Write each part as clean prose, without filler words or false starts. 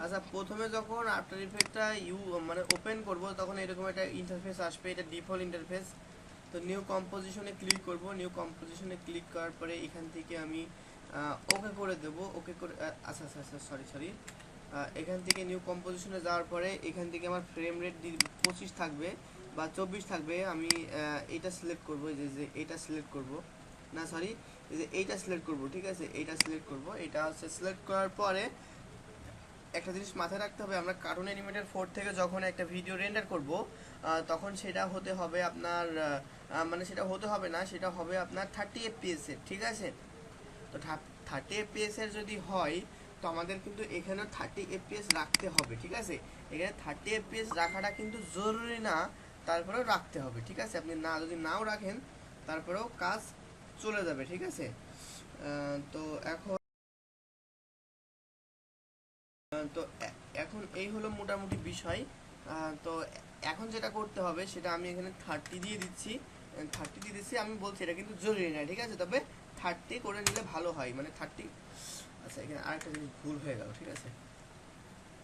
আচ্ছা, প্রথমে যখন আফটার ইফেক্টটা মানে ওপেন করব তখন এরকম একটা ইন্টারফেস আসবে, এটা ডিফল্ট ইন্টারফেস। তো নিউ কম্পোজিশনে ক্লিক করব, নিউ কম্পোজিশনে ক্লিক করার পরে এখান থেকে আমি ওকে করে দেব, ওকে করে আচ্ছা আচ্ছা আচ্ছা সরি, এখান থেকে নিউ কম্পোজিশনে যাওয়ার পরে এখান থেকে আমার ফ্রেম রেট 25 থাকবে বা 24 থাকবে। আমি এটা সিলেক্ট করব, যে এটা সিলেক্ট করব, না সরি, এই যে এইটা সিলেক্ট করব, ঠিক আছে, এইটা সিলেক্ট করব। এটা হচ্ছে সিলেক্ট করার পরে একটা জিনিস মাথায় রাখতে হবে, আমরা কার্টুন অ্যানিমেটেড 4 থেকে যখন একটা ভিডিও রেন্ডার করব তখন সেটা হতে হবে আপনার মানে সেটা হতে হবে না, সেটা হবে আপনার 30 এফপিএস এর, ঠিক আছে। তো 30 এফপিএস এর যদি হয় তো আমাদের কিন্তু এখানেও 30 এফপিএস রাখতে হবে, ঠিক আছে। এখানে 30 এফপিএস রাখাটা কিন্তু জরুরি না, তারপরেও রাখতে হবে, ঠিক আছে। আপনি না যদি নাও রাখেন তারপরেও কাজ চলে যাবে, ঠিক আছে। তো এখন তো এখন এই হলো মোটামুটি বিষয়। তো এখন যেটা করতে হবে সেটা আমি এখানে 30 দিয়ে দিচ্ছি, 30 দিয়ে দিচ্ছি। আমি বলছি এটা কিন্তু জরুরি না, ঠিক আছে, তবে 30 করে নিলে ভালো হয়, মানে 30। আচ্ছা, এখানে আরেকটা জিনিস ভুল হয়ে গেল, ঠিক আছে।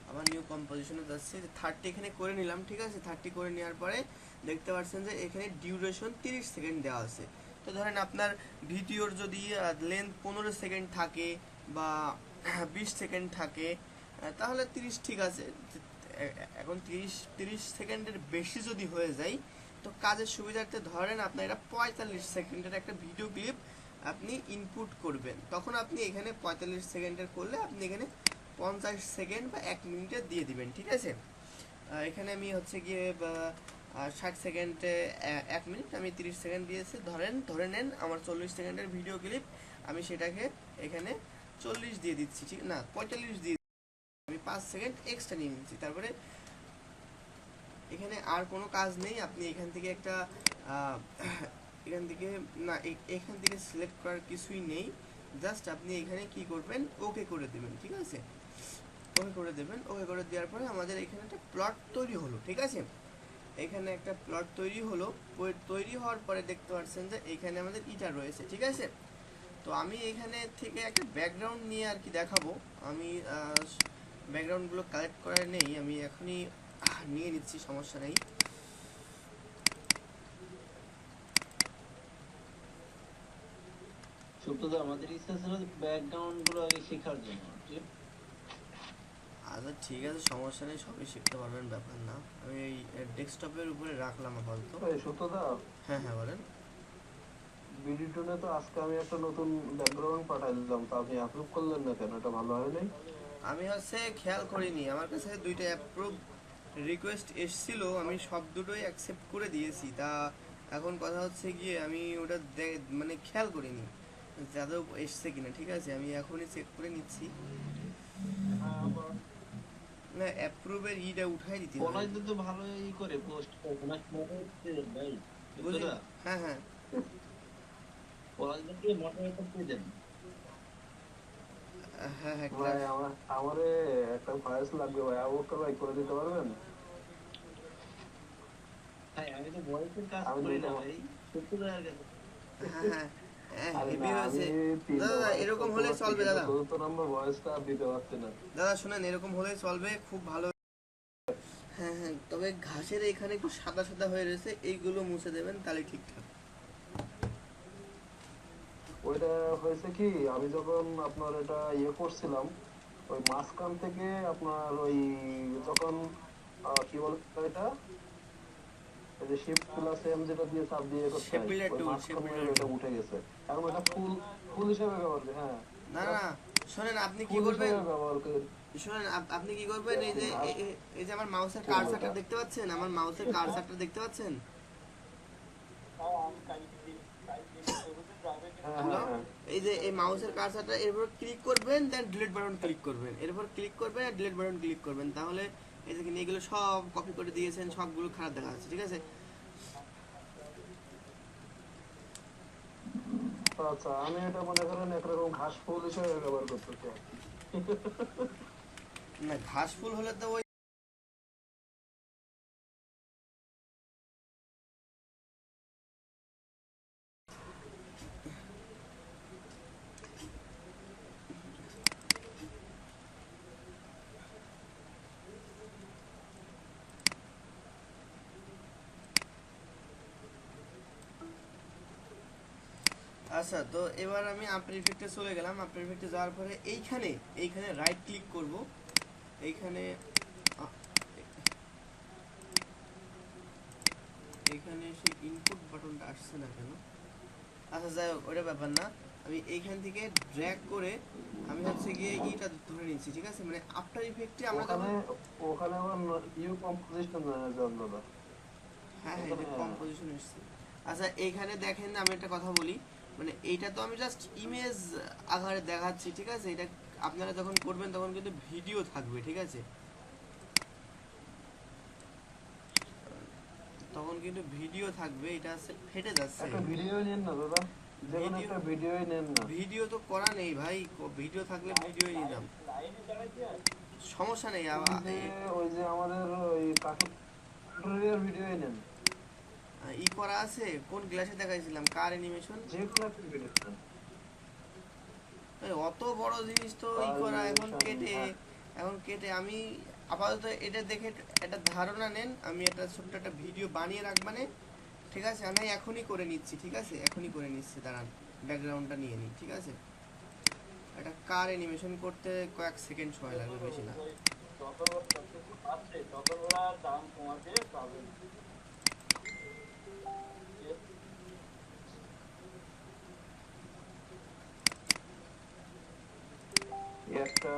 আমার নিউ কম্পোজিশনে যাচ্ছে, যে 30 এখানে করে নিলাম, ঠিক আছে। 30 করে নেওয়ার পরে দেখতে পাচ্ছেন যে এখানে ডিউরেশন 30 সেকেন্ড দেওয়া আছে। তো ধরেন আপনার ভিডিওর যদি লেন্থ 15 সেকেন্ড থাকে বা 20 সেকেন্ড থাকে তাহলে 30 ঠিক আছে। এখন 30 সেকেন্ডের বেশি যদি হয়ে যায় তো কাজের সুবিধার্থে ধরেন আপনার এটা 45 সেকেন্ডের একটা ভিডিও ক্লিপ আপনি ইনপুট করবেন, তখন আপনি এখানে 45 সেকেন্ডের করলে আপনি এখানে 50 সেকেন্ড বা 1 মিনিটে দিয়ে দিবেন, ঠিক আছে। এখানে আমি হচ্ছে গিয়ে 60 সেকেন্ডে 1 মিনিট, আমি 30 সেকেন্ড দিয়েছি। ধরে নেন আমার 40 সেকেন্ডের ভিডিও ক্লিপ, আমি সেটাকে এখানে 40 দিয়ে দিচ্ছি, ঠিক না, 45 দিয়ে আমি 5 সেকেন্ড এক্সট্রা নিয়ে নিচ্ছি। তারপরে এখানে আর কোনো কাজ নেই, আপনি এখান থেকে একটা এখান থেকে না, এখান থেকে সিলেক্ট করার কিছুই নেই। জাস্ট আপনি এখানে কি করবেন, ওকে করে দেবেন, ঠিক আছে। ওকে করে দেবেন, ওকে করে দেওয়ার পরে আমাদের এখানে একটা প্লট তৈরি হলো, ঠিক আছে। এখানে একটা প্লট তৈরি হলো, তৈরি হওয়ার পরে দেখতে পাচ্ছেন যে এখানে আমাদের ইটা রয়েছে, ঠিক আছে। তো আমি এখানে থেকে একটা ব্যাকগ্রাউন্ড নিয়ে আর কি দেখাবো। আমি ব্যাকগ্রাউন্ডগুলো কালেক্ট করে নেই, আমি এখনই নিয়ে নিচ্ছি, সমস্যা নেই। সুপ্রদা, আমাদের ইচ্ছা ছিল ব্যাকগ্রাউন্ড গুলো আগে শেখার জন্য। আচ্ছা ঠিক আছে, সমস্যা নেই, সবই শিখতে পারবেন, ব্যাপার না। আমি এই ডেস্কটপের উপরে রাখলাম আপাতত। এই সত্যদা, হ্যাঁ হ্যাঁ বলেন। বিডিটুনে তো আজকে আমি একটা নতুন ব্যাকগ্রাউন্ড পাঠাই দিলাম, তা আপনি অ্যাপ্রুভ করলেন না কেন? এটা ভালো হয় নাই? আমি হচ্ছে খেয়াল করিনি, আমার কাছে দুইটা অ্যাপ্রুভ রিকোয়েস্ট এসছিল, আমি সব দুটোই অ্যাকসেপ্ট করে দিয়েছি। তা এখন কথা হচ্ছে গিয়ে আমি ওটা মানে খেয়াল করিনি যাদের এসছে কিনা, ঠিক আছে, আমি এখনই চেক করে নিচ্ছি। না, অ্যাপ্রুভের ইটা উঠাই দিতে হয়। কলেজে তো ভালোই করে পোস্ট ভাই। বুঝি, সুপ্রদা, হ্যাঁ হ্যাঁ কলেজে মোটিভেশন পেয়ে যান। হ্যাঁ হ্যাঁ ভাই, আমারে একটা ভয়েস লাগবে ভাই, আবুকে ভাই করে দিতে পারবেন? ভাই আমি তো ভয়েসের কাজ আমি করি দুইটা না ভাই, সুপ্রদার কাছে। হ্যাঁ হ্যাঁ হ্যাঁ, আরে হেভি না, আমি হয়েছে। দাদা 3টা দাদা ভয়েস এরকম করতে হলেই পারছি, চলবে কিন্তু দাদা। 4th নম্বর ভয়েসটা আর দিতে পারছি না। দাদা শুনেন, এরকম হলেই চলবে, খুব ভালো। হ্যাঁ হ্যাঁ, তবে ঘাসের এখানে একটু সাদা সাদা হয়ে রয়েছে, এইগুলো মুছে দেবেন তাহলে ঠিকঠাক। ওইটা হয়েছে কি, আমি যখন আপনার এটা ইয়ে করছিলাম, ওই মাঝখান থেকে আপনার ওই যখন কি বলে এটা, এই যে শিফট প্লাস এম যেটা দিয়ে চাপ দিয়ে করতে শেপ হয়, বিল্ডার ওই টুল, শেপ মাঝখানে বিল্ডার ওইটা টুল। উঠে গেছে। এখন ওটা ফুল ফুল হিসেবে ব্যবহার করি, হ্যাঁ, না এটা না, শোনেন আপনি কি ফুল করবেন, হিসেবে ব্যবহার করি। শোনেন আপনি কি করবেন, এই যে ঘাস এই যে আমার মাউসের ফুল কার্সারটা ওটা। দেখতে পাচ্ছেন, আমার মাউসের কার্সারটা দেখতে পাচ্ছেন। হ্যাঁ হ্যালো, হ্যাঁ হ্যাঁ। এই যে এই মাউসের কার্সারটা এরপর ক্লিক করবেন, দেন ডিলিট বাটন ক্লিক করবেন, এরপর ক্লিক করবেন আর ডিলিট বাটন ক্লিক করবেন, তাহলে এই দেখেন এগুলো সব কপি করে দিয়েছেন, সবগুলো খারাপ দেখা যাচ্ছে, ঠিক আছে। আচ্ছা, আমি এটা মনে করেন একরকম ঘাস ফুল হিসেবে ব্যবহার করতেছি আর কি। না, ঘাস ফুল হলে তো ওই আচ্ছা, তো এবার আমি আফটার ইফেক্টে চলে গেলাম। আফটার ইফেক্টে যাওয়ার পরে এইখানে রাইট ক্লিক করব। এইখানে আ- এইখানে সেই ইনপুট বাটনটা আসছে না কেন? আচ্ছা যাই হোক, ওটা ব্যাপার না। আমি এইখান থেকে ড্র্যাগ করে আমি হচ্ছে গিয়ে ইটা ধরে নিচ্ছি, ঠিক আছে? মানে আফটার ইফেক্টে আমরা যখন ওখানে ওখানে আবার ইউ কম্পোজিশন ম্যানেজার দাদা। হ্যাঁ হ্যাঁ, ওখানে এটা কম্পোজিশন এসছে। আচ্ছা এইখানে দেখেন, আমি একটা কথা বলি, মানে এইটা তো আমি জাস্ট ইমেজ আকারে দেখাচ্ছি, ঠিক আছে? এটা আপনারা যখন করবেন তখন কিন্তু ভিডিও থাকবে, ঠিক আছে? তখন কিন্তু ভিডিও থাকবে, এটা আছে ফেটে যাচ্ছে। একটা ভিডিও নেন না দাদা, যে কোনো ভিডিও একটা ভিডিওই নেন না। ভিডিও তো করা নেই ভাই, ভিডিও থাকলে ভিডিওই নিতাম, সমস্যা নেই। ওই যে ওই যে আমাদের ওই কাঠুরিয়ার ভিডিওই নেন, ই করা আছে, কোন গ্লাসে দেখাইছিলাম, কার অ্যানিমেশন। যে কোনো একটা ভিডিও নেন। অত বড় জিনিস তো ই কার করা, অ্যানিমেশন, হ্যাঁ। এখন কেটে আমি আপাতত এটা দেখে একটা ধারণা নেন, আমি একটা ছোট্ট একটা ভিডিও বানিয়ে রাখবানে, ঠিক আছে? আমি এখনই করে নিচ্ছি, ঠিক আছে? এখনই করে নিচ্ছি, দাঁড়ান ব্যাকগ্রাউন্ডটা নিয়ে নিই, ঠিক আছে? একটা কার অ্যানিমেশন করতে কয়েক সেকেন্ড সময় লাগবে, বেশি না। একটা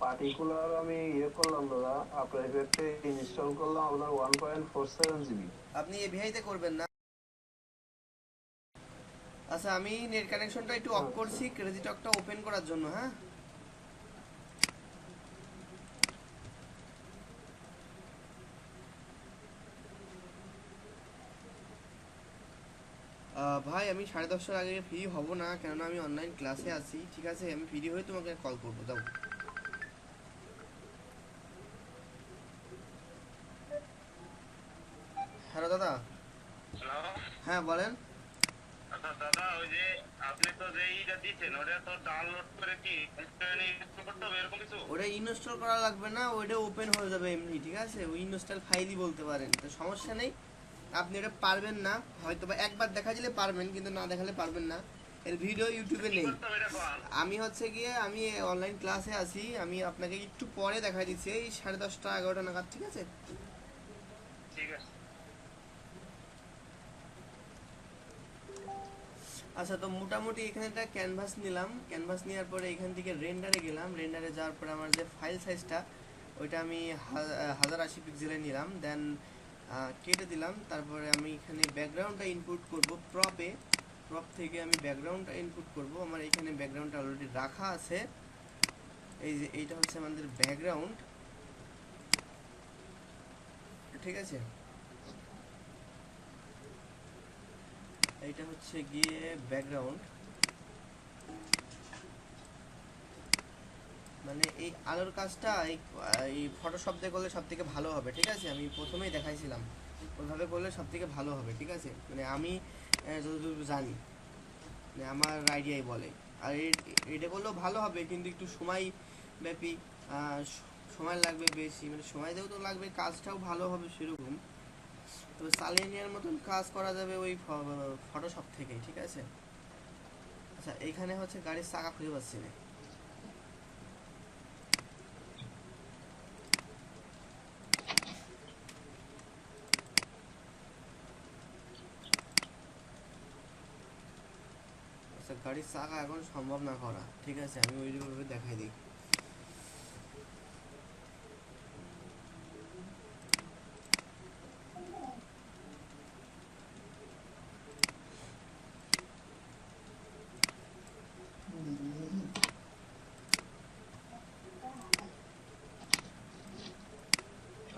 পার্টিকুলার আমি করলাম দাদা, আপনার ইফেক্টে ইনস্টল করলাম আপনার 1.47 জিবি। আপনি এভিআইতে করবেন না? আচ্ছা, আমি নেট কানেকশনটা একটু অফ আচ্ছা, করছি ক্রেজি টকটা ওপেন করার জন্য, হ্যাঁ? ভাই আমি 10:30টার আগে ফ্রি হব না, কেননা আমি অনলাইন ক্লাসে আছি, ঠিক আছে? আমি ফ্রি হয়ে তোমাকে কল করবো, দাও। হ্যালো দাদা। হ্যালো। হ্যাঁ বলেন। আচ্ছা দাদা, ওই যে আপনি তো যে ইটা দিচ্ছেন ওটা তো ডাউনলোড করে কি ইনস্টল করতে হবে এরকম কিছু? ওটা ইনস্টল করা লাগবে না, ওইটা ওপেন হয়ে যাবে এমনি, ঠিক আছে? ওই ইনস্টল ফাইলই বলতে পারেন, তো সমস্যা নেই। আপনি ওটা পারবেন না, হয়তো বা একবার দেখা দিলে পারবেন, কিন্তু না দেখালে পারবেন না। এর ভিডিও ইউটিউবে কি নেই। করতে হবে এটা কোন? আমি হচ্ছে গিয়ে আমি অনলাইন ক্লাসে আছি, আমি আপনাকে একটু পরে দেখাই দিচ্ছি, এই 10:30 11টা নাগাদ, ঠিক আছে? ঠিক আছে। আচ্ছা, তো মোটামুটি এখানে একটা ক্যানভাস নিলাম, ক্যানভাস নেওয়ার পরে এখান থেকে রেন্ডারে গেলাম, রেন্ডারে যাওয়ার পরে আমার যে ফাইল সাইজটা ওইটা আমি 1080 পিক্সেলে নিলাম, দেন কেটে দিলাম। তারপরে আমি এখানে ব্যাকগ্রাউন্ডটা ইনপুট করব প্রপে, প্রপ থেকে আমি ব্যাকগ্রাউন্ডটা ইনপুট করব। আমার এখানে ব্যাকগ্রাউন্ডটা অলরেডি রাখা আছে, এই যে এইটা হচ্ছে আমাদের ব্যাকগ্রাউন্ড, ঠিক আছে? এইটা হচ্ছে গিয়ে ব্যাকগ্রাউন্ড, মানে এই আলোর কাজটা এই ফটোশপ দিয়ে করলে সব থেকে ভালো হবে, ঠিক আছে? আমি প্রথমেই দেখাইছিলাম, ওইভাবে করলে সব থেকে ভালো হবে, ঠিক আছে? মানে আমি যতদূর জানি, মানে আমার আইডিয়াই বলে। আর এটা করলেও ভালো হবে, কিন্তু একটু সময় ব্যাপী, সময় লাগবে বেশি, মানে সময় দেও তো লাগবে, কাজটাও ভালো হবে সেরকম। তবে চালিয়ে নেওয়ার মতন কাজ করা যাবে ওই ফটোশপ থেকে, ঠিক আছে? আচ্ছা, এইখানে হচ্ছে গাড়ির চাকা খুঁজে পাচ্ছি না। আচ্ছা, গাড়ির চাকা এখন সম্ভব না করা, ঠিক আছে? আমি ওইভাবে দেখাই দিই।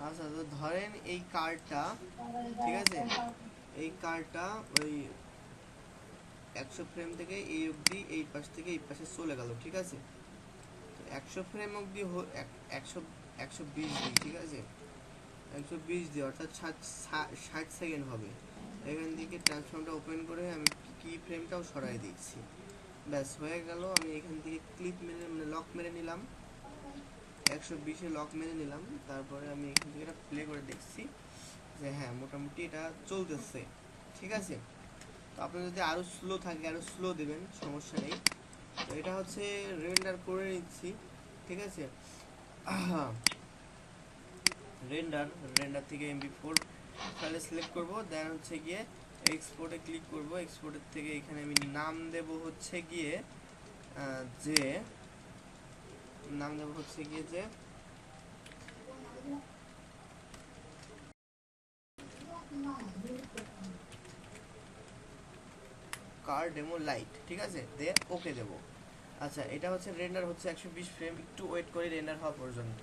আচ্ছা, তো ধরেন এই কারটা, ঠিক আছে? এই কারটা ওই 100 ফ্রেম থেকে এই অবধি, এই পাশ থেকে এই পাশে চলে গেল, ঠিক আছে? তো 100 ফ্রেম অবধি 100 120 দিই, ঠিক আছে? 120 দিই, অর্থাৎ 60 সেকেন্ড হবে। এখান থেকে ট্রান্সফর্মটা ওপেন করে আমি কি ফ্রেমটাও সরাই দিচ্ছি, ব্যাস হয়ে গেল। আমি এখান থেকে ক্লিপ মেরে, মানে লক মেরে নিলাম, 120-এ লক মেরে নিলাম। তারপরে আমি এখান থেকে এটা প্লে করে দেখছি যে হ্যাঁ মোটামুটি এটা চলতেছে, ঠিক আছে? তো তো আপনার যদি আরও স্লো থাকে আরও স্লো দেবেন, সমস্যা নেই। তো এটা হচ্ছে রেন্ডার করে নিচ্ছি, ঠিক আছে। রেন্ডার থেকে MP4 ফাইলে সিলেক্ট করব, দেন হচ্ছে গিয়ে এক্সপোর্টে ক্লিক করব। এক্সপোর্টের থেকে এখানে আমি নাম দেব হচ্ছে গিয়ে যে কার ডেমো লাইট, ঠিক আছে, দিয়ে ওকে দেব। আচ্ছা, এটা হচ্ছে রেন্ডার হচ্ছে 120 ফ্রেম, একটু ওয়েট করে রেন্ডার হওয়া পর্যন্ত।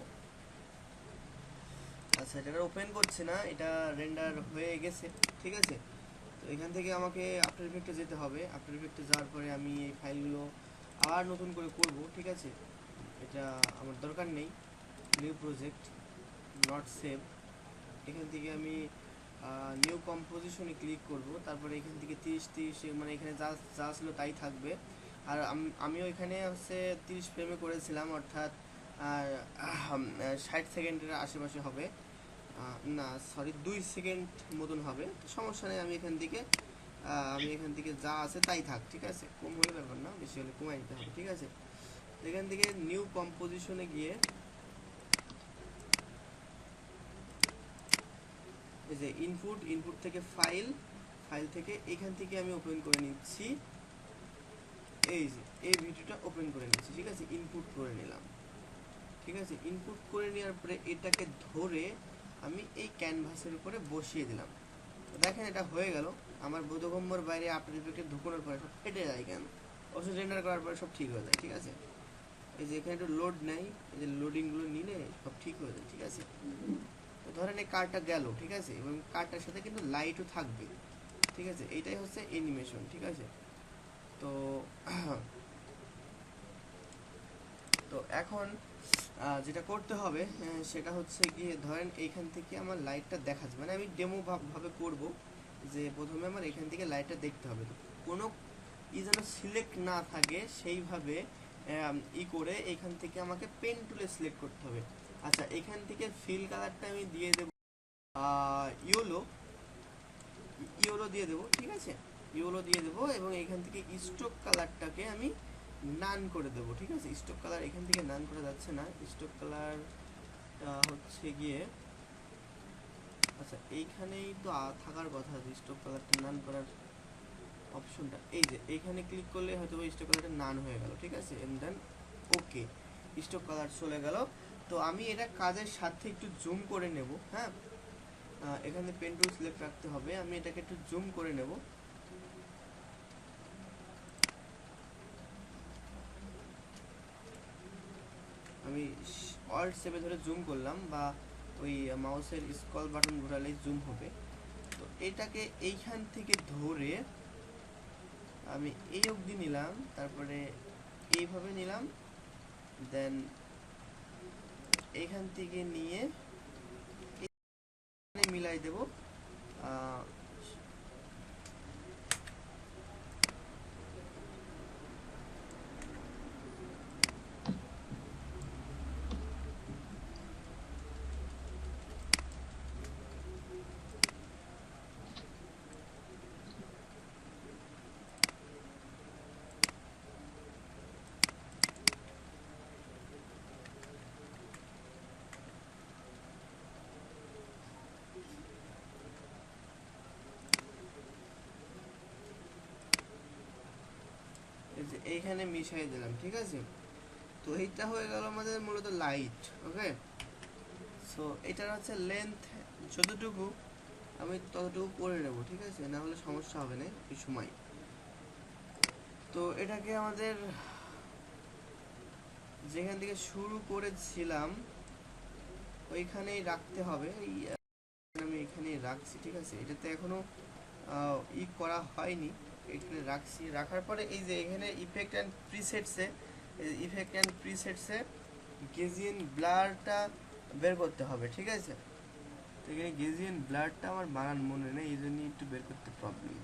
আচ্ছা, এটা ওপেন করছে না, এটা রেন্ডার হয়ে গেছে, ঠিক আছে। তো এখান থেকে আমাকে আফটার ইফেক্টে যেতে হবে। আফটার ইফেক্টে যাওয়ার পরে আমি এই ফাইলগুলো আবার নতুন করে করব, ঠিক আছে। এটা আমার দরকার নেই, নিউ প্রজেক্ট, নট সেভ। এখান থেকে আমি নিউ কম্পোজিশনে ক্লিক করব, তারপরে এখান থেকে 30 মানে এখানে যা যা ছিল তাই থাকবে। আর আমিও এখানে হচ্ছে 30 ফ্রেমে করেছিলাম, অর্থাৎ 60 সেকেন্ডের আশেপাশে হবে, না সরি 2 সেকেন্ড মতন হবে। তো সমস্যা নেই, আমি এখান থেকে যা আছে তাই থাক, ঠিক আছে। কম হলে ব্যাপার না, বেশি হলে কমাই দিতে হবে, ঠিক আছে। তো এখান থেকে নিউ কম্পোজিশনে গিয়ে এই যে ইনপুট থেকে ফাইল থেকে এখান থেকে আমি ওপেন করে নিচ্ছি, এই যে এই ভিডিওটা ওপেন করে নিচ্ছি, ঠিক আছে। ইনপুট করে নিলাম, ঠিক আছে। ইনপুট করে নেওয়ার পরে এটাকে ধরে আমি এই ক্যানভাসের উপরে বসিয়ে দিলাম। তো দেখেন এটা হয়ে গেল। আমার বোধগম্যর বাইরে আফটার ইফেক্টে ঢুকানোর পরে সব ফেটে যায় কেন, অবশ্য রেন্ডার করার পরে সব ঠিক হয়ে যায়, ঠিক আছে। এই যে এখানে একটু লোড নেই, এই যে লোডিংগুলো নিলে সব ঠিক হয়ে যায়, ঠিক আছে। তো ধরেন এই কারটা গেল, ঠিক আছে, এবং কারটার সাথে কিন্তু লাইটও থাকবে, ঠিক আছে। এইটাই হচ্ছে অ্যানিমেশন, ঠিক আছে। তো তো এখন যেটা করতে হবে সেটা হচ্ছে গিয়ে ধরেন এইখান থেকে আমার লাইটটা দেখা যাবে, মানে আমি ডেমো ভাবে করব, যে প্রথমে আমার এখান থেকে লাইটটা দেখতে হবে। তো কোনো যেন সিলেক্ট না থাকে সেইভাবে করে এখান থেকে আমাকে পেন টুলে সিলেক্ট করতে হবে। আচ্ছা, এখান থেকে ফিল কালারটা আমি দিয়ে দেব ইয়েলো দিয়ে দেবো, ঠিক আছে। ইয়েলো দিয়ে দেবো, এবং এখান থেকে স্ট্রোক কালারটাকে আমি নান করে দেবো, ঠিক আছে। স্ট্রোক কালার এখান থেকে নান করা যাচ্ছে না, স্ট্রোক কালারটা হচ্ছে গিয়ে, আচ্ছা এইখানেই তো থাকার কথা, যে স্ট্রোক কালারটা নান করার অপশনটা, এই যে এইখানে ক্লিক করলে হয়তো স্ট্রোক কালারটা নান হয়ে গেল, ঠিক আছে। And then okay, stroke colour চলে গেল। তো আমি এটা কাজের সাথে একটু জুম করে নেব, হ্যাঁ। এখানে পেন টুল সিলেক্ট রাখতে হবে, আমি এটাকে একটু জুম করে নেব। আমি অল্ট চেপে ধরে জুম করলাম, বা ওই মাউসের স্ক্রল বাটন ঘোরালেই জুম হবে। তো এটাকে এইখান থেকে ধরে আমি এই অবধি নিলাম, তারপরে এইভাবে নিলাম, দেন এইখান থেকে নিয়ে মিলাই দেব। এইখানে মিশাই দিলাম, ঠিক আছে। তো এইটা হয়ে গেল আমাদের মূলত লাইট, ওকে। সো এটার হচ্ছে লেন্থ যতটুকু আমি ততটুকু করে নেব, ঠিক আছে, না হলে সমস্যা হবে না এই সময়। তো এটাকে আমাদের যেখান থেকে শুরু করেছিলাম ওইখানেই রাখতে হবে। আমি এখানেই রাখছি, ঠিক আছে। এটাতে এখনো করা হয়নি, এখানে রাখছি। রাখার পরে এই যে এখানে ইফেক্ট অ্যান্ড প্রিসেটসে গেজিয়ান ব্লারটা বের করতে হবে, ঠিক আছে। তো এখানে গেজিয়ান ব্লারটা আমার বানান মনে নেই, এই জন্য একটু বের করতে প্রবলেম।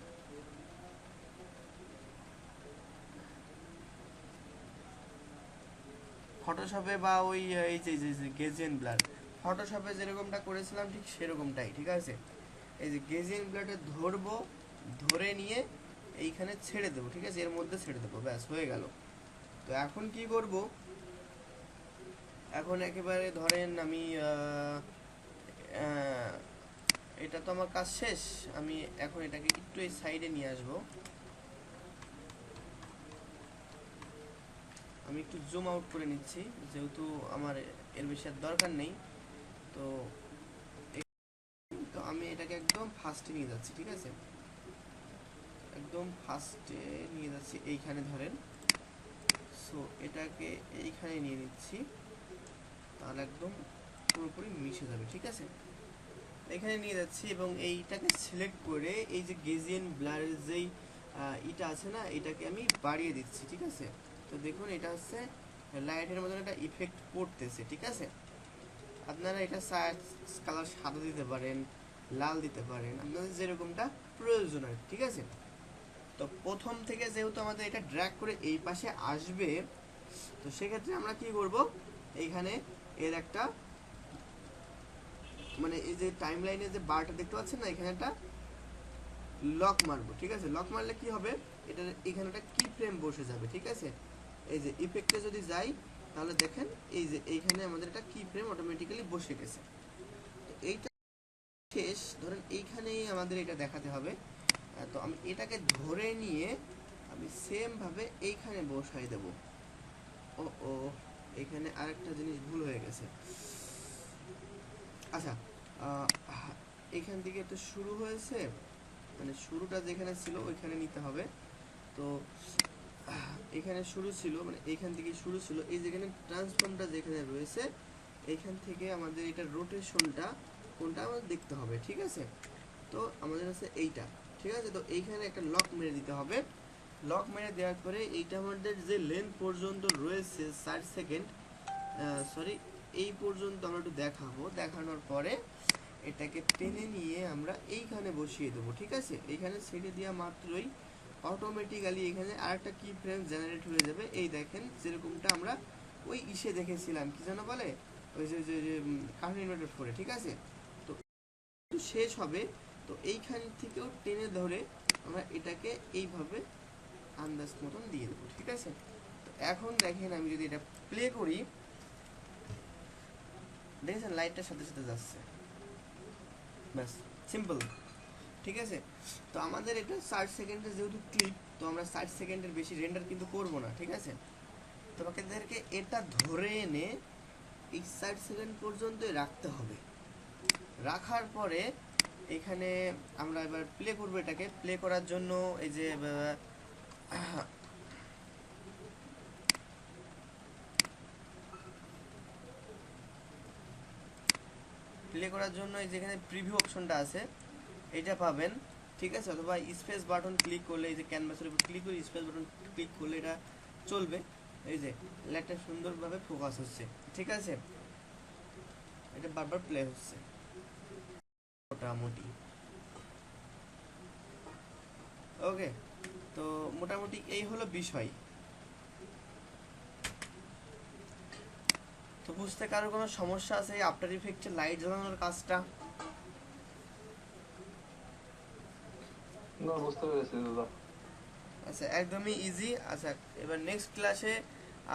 ফটোশপে বা ওই এই যে গেজিয়ান ব্লার ফটোশপে যেরকমটা করেছিলাম ঠিক সেরকমটাই, ঠিক আছে। এই যে গেজিয়ান ব্লারটা ধরবো, ধরে নিয়ে এইখানে ছেড়ে দেবো, ঠিক আছে, এর মধ্যে ছেড়ে দেবো, ব্যাস হয়ে গেল। তো এখন কি করব, এখন একেবারে ধরেন আমি এটা তো আমার কাজ শেষ, আমি এখন এটাকে একটু এই সাইডে নিয়ে আসবো, আমি একটু জুম আউট করে নিচ্ছি যেহেতু আমার এর বেশি আর দরকার নেই। তো তো আমি এটাকে একদম ফার্স্টে নিয়ে যাচ্ছি, ঠিক আছে, একদম ফার্স্টে নিয়ে যাচ্ছি, এইখানে ধরেন। সো এটাকে এইখানে নিয়ে নিচ্ছি, তাহলে একদম পুরোপুরি মিশে যাবে, ঠিক আছে। এখানে নিয়ে যাচ্ছি এবং এইটাকে সিলেক্ট করে এই যে গেজিয়ান ব্লারের যেই এটা আছে না, এটাকে আমি বাড়িয়ে দিচ্ছি, ঠিক আছে। তো দেখুন এটা হচ্ছে লাইটের মতন একটা ইফেক্ট পড়তেছে, ঠিক আছে। আপনারা এটা কালার সাদা দিতে পারেন, লাল দিতে পারেন, আপনাদের যেরকমটা প্রয়োজন হয়, ঠিক আছে। তো প্রথম থেকে যেহেতু আমাদের এটা ড্র্যাগ করে এই পাশে আসবে, তো সেক্ষেত্রে আমরা কি করব, এইখানে এর একটা মানে এই যে টাইম লাইনে যে বারটা দেখতে পাচ্ছেন না, এখানে একটা লক মারবো, ঠিক আছে। লক মারলে কি হবে, এটা এখানে একটা কি ফ্রেম বসে যাবে, ঠিক আছে। এই যে ইফেক্টে যদি যাই তাহলে দেখেন এই যে এইখানে আমাদের একটা কি ফ্রেম অটোমেটিক্যালি বসে গেছে। তো এইটা শেষ, ধরেন এইখানেই আমাদের এটা দেখাতে হবে। তো আমি এটাকে ধরে নিয়ে আমি সেম ভাবে এইখানে বসাই দেব। ও ও এখানে আরেকটা জিনিস ভুল হয়ে গেছে। আচ্ছা, এখান থেকে তো শুরু হয়েছে, মানে শুরুটা যেখানে ছিল ওইখানে নিতে হবে। তো এখানে শুরু ছিল, মানে এইখান থেকে শুরু ছিল, এই যেখানে ট্রান্সফর্মটা যেখানে রয়েছে এইখান থেকে আমাদের এটা রোটেশনটা কোনটা আমাদের দেখতে হবে, ঠিক আছে। তো আমাদের আছে এইটা, ঠিক আছে। তো এইখানে একটা লক মেরে দিতে হবে। লক মেরে দেওয়ার পরে এইটা আমাদের যে লেন্থ পর্যন্ত রয়েছে 60 সেকেন্ড, সরি এই পর্যন্ত আমরা একটু দেখাবো, দেখানোর পরে এটাকে টেনে নিয়ে আমরা এইখানে বসিয়ে দেবো, ঠিক আছে। এইখানে ছেড়ে দেওয়া মাত্রই অটোমেটিক্যালি এখানে আরেকটা কি ফ্রেম জেনারেট হয়ে যাবে। এই দেখেন যেরকমটা আমরা ওই ইসে দেখেছিলাম, কি যেন বলে, ওই যে কার্টুন ইনভার্টার 4-এ, ঠিক আছে। তো শেষ হবে, তো এইখান থেকেও টেনে ধরে আমরা এটাকে এইভাবে আন্দাজ মতন দিয়ে দেবো, ঠিক আছে। তো এখন দেখেন আমি যদি এটা প্লে করি, দেখেছেন লাইটটার সাথে সাথে যাচ্ছে, ব্যাস সিম্পল, ঠিক আছে। তো আমাদের এটা 60 সেকেন্ডের যেহেতু ক্লিপ, তো আমরা 60 সেকেন্ডের বেশি রেন্ডার কিন্তু করব না, ঠিক আছে। তোমাদেরকে এটা ধরে এনে এই 60 সেকেন্ড পর্যন্ত রাখতে হবে। রাখার পরে এখানে আমরা এবার প্লে করব, এটাকে প্লে করার জন্য এই যে প্লে করার জন্য এই যেখানে প্রিভিউ অপশনটা আছে এটা পাবেন, ঠিক আছে। অথবা স্পেস বাটন ক্লিক করলে, এই যে ক্যানভাসের উপর ক্লিক করে স্পেস বাটন ক্লিক করলে এটা চলবে। এই যে লাইটটা সুন্দরভাবে ফোকাস হচ্ছে, ঠিক আছে, এটা বারবার প্লে হচ্ছে মোটামুটি। ওকে, তো মোটামুটি এই হলো বিষয়। তো বুঝতে কারো কোনো সমস্যা আছে আফটার ইফেক্টে লাইট জ্বালানোর কাজটা? না, বুঝতে পেরেছি দাদা। আচ্ছা, একদমই ইজি। আচ্ছা, এবার নেক্সট ক্লাসে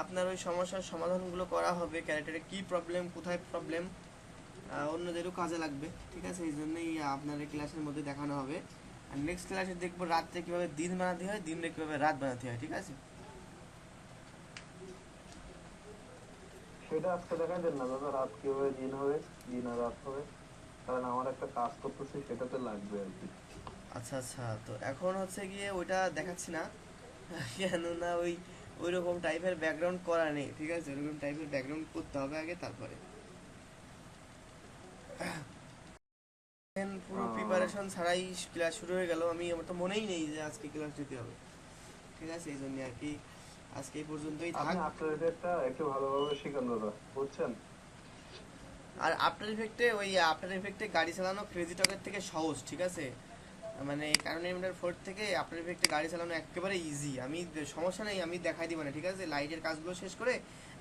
আপনার ওই সমস্যার সমাধানগুলো করা হবে, ক্যারেক্টারে কি প্রবলেম, কোথায় প্রবলেম, অন্যদেরও কাজে লাগবে, ঠিক আছে। এই জন্যই আপনার এই ক্লাসের মধ্যে দেখানো হবে। আর নেক্সট ক্লাসে দেখবো রাত্রে কীভাবে দিন বানাতে হয়, দিনে কীভাবে রাত বানাতে হয়, ঠিক আছে। সেটা আজকে দেখাই দেন না দাদা, রাত কিভাবে দিন হবে, দিন আর রাত হবে, কারণ আমার একটা কাজ করতেছি, সেটাতে লাগবে আর কি। আচ্ছা আচ্ছা, তো এখন হচ্ছে গিয়ে ওইটা দেখাচ্ছি না, কেননা ওই রকম টাইপের ব্যাকগ্রাউন্ড করা নেই, ঠিক আছে। ওইরকম টাইপের ব্যাকগ্রাউন্ড করতে হবে আগে, তারপরে পুরো প্রিপারেশন ছাড়াই ক্লাস শুরু হয়ে গেল। আমার তো মনেই নেই যে আজকে ক্লাস দিতে হবে, ঠিক আছে। এই জন্য আর কি আজকে এই পর্যন্তই থাক। আপনি আফটার ইফেক্টটা একটু ভালোভাবে শিখান দাদা, বুঝছেন। আর আফটার ইফেক্টে গাড়ি চালানো ক্রেজি টকের থেকে সহজ, ঠিক আছে। মানে কারণ এমডার 4 থেকে আফটার ইফেক্টে গাড়ি চালানো একেবারে ইজি। আমি সমস্যা নেই, আমি দেখাই দিব না, ঠিক আছে। লাইটের কাজগুলো শেষ করে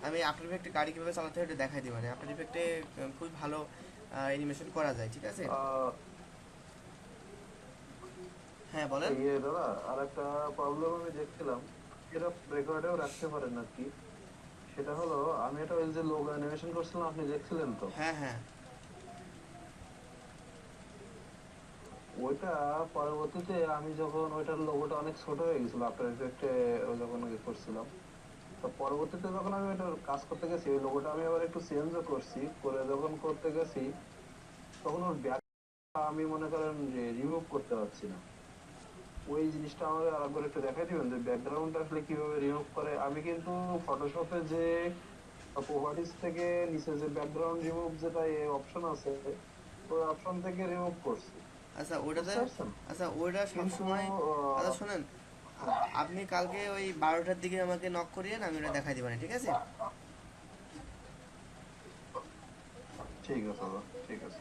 আমি আফটার ইফেক্টে গাড়ি কীভাবে চালাতে হয় এটা দেখাই দিব না। আফটার ইফেক্টে খুব ভালো অ্যানিমেশন করা যায়, ঠিক আছে। হ্যাঁ বলেন। ইয়ে দাদা, আর একটা প্রবলেম আমি দেখছিলাম, এটা রেকর্ডেও রাখতে পারেন নাকি, সেটা হলো আমি এটা ওই যে লোগো অ্যানিমেশন করছিলাম, আপনি দেখছিলেন তো? হ্যাঁ হ্যাঁ। ওইটা পরবর্তীতে আমি যখন ওইটার লোগোটা অনেক ছোট হয়ে গেছিল আফটার এফেক্টে যখন ইয়ে করছিলাম, তো পরবর্তীতে যখন আমি ওইটার কাজ করতে গেছি, ওই লোগোটা আমি আবার একটু চেঞ্জও করছি, করে যখন করতে গেছি তখন ওর ব্যাক আমি মনে করেন যে রিমুভ করতে পারছি না। ওই জিনিসটা আমাকে আরেকবার একটু দেখাই দিবেন যে ব্যাকগ্রাউন্ড আসলে কিভাবে রিমুভ করে? আমি কিন্তু ফটোশপে যে প্রপার্টিস থেকে নিচে যে ব্যাকগ্রাউন্ড রিমুভ যেটা অপশন আছে, ওই অপশন থেকে রিমুভ করছি, আচ্ছা ওইটাতে, বুঝতে পারছেন? আচ্ছা ওইটা কিন্তু সবসময়, আচ্ছা শোনেন, আপনি কালকে ওই 12টার দিকে আমাকে নক করিয়েন, আমি ওটা দেখাই দিবানি, ঠিক আছে? ঠিক আছে দাদা, ঠিক আছে।